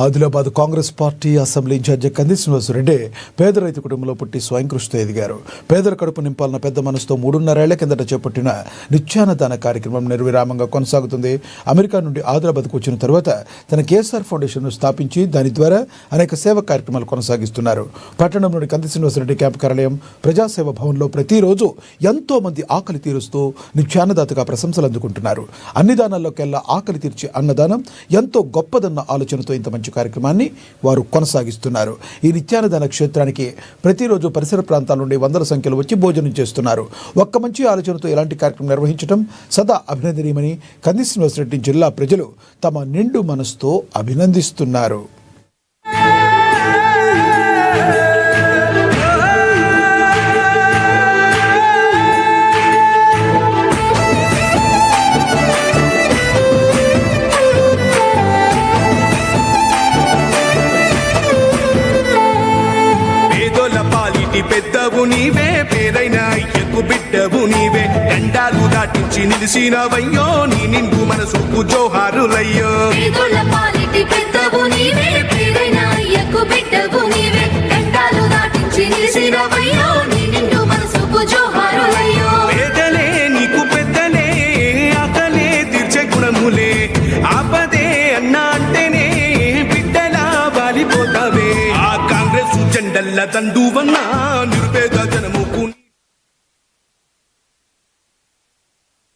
Adilabad Congress party assembly incharge Kandi Srinivasa Reddy పేద రైతు కుటుంబంలో పుట్టి స్వయం కృషితో ఎదిగారు. పేదల కడుపు నింపాలన్న పెద్ద మనసుతో 3.5 ఏళ్ల కిందట చేపట్టిన నిత్యాన్నదాన కార్యక్రమం నిర్విరామంగా కొనసాగుతుంది. అమెరికా నుండి ఆదిలాబాద్కు వచ్చిన తర్వాత తన కేఎస్ఆర్ ఫౌండేషన్ను స్థాపించి దాని ద్వారా అనేక సేవా కార్యక్రమాలు కొనసాగిస్తున్నారు. పట్టణంలోని కంది శ్రీనివాసరెడ్డి క్యాంపు కార్యాలయం ప్రజాసేవ భవన్లో ప్రతిరోజు ఎంతో మంది ఆకలి తీరుస్తూ నిత్యాన్నదాతగా ప్రశంసలు అందుకుంటున్నారు. అన్ని దానాల్లోకెల్లా ఆకలి తీర్చే అన్నదానం ఎంతో గొప్పదన్న ఆలోచనతో ఇంత మంచి కార్యక్రమాన్ని వారు కొనసాగిస్తున్నారు. ఈ నిత్యాన్నదాన క్షేత్రానికి ప్రతిరోజు పరిసర ప్రాంతాల నుండి వందల సంఖ్యలో వచ్చి భోజనం చేస్తున్నారు. ఒక్క మంచి ఆలోచనతో ఇలాంటి కార్యక్రమం నిర్వహించడం సదా అభినందనీయమని కంది శ్రీనివాసరెడ్డి జిల్లా ప్రజలు తమ నిండు మనసుతో అభినందిస్తున్నారు. పెద్దవు నీవే, పేరైన అయ్యకు బిడ్డవు నీవే, గండాలు దాటించి నిలిసినవయ్యో, నీ నిండు మనసుకు జోహారులయ్యో. పెద్దవు నీవే, పేరైన అయ్యకు బిడ్డవు నీవే, గండాలు దాటించి నిలిసినవయ్యో, నీ నిండు మనసుకు జోహారులయ్యో. పేదలే నీకు పెద్దలే, ఆకలే తీర్చే గుణములే, ఆపదే అన్నా అంటేనే బిడ్డలా వాలిపోతావే. ఆ కాంగ్రెస్ జెండల్ల దండువన్నా నిరుపేద జనముకు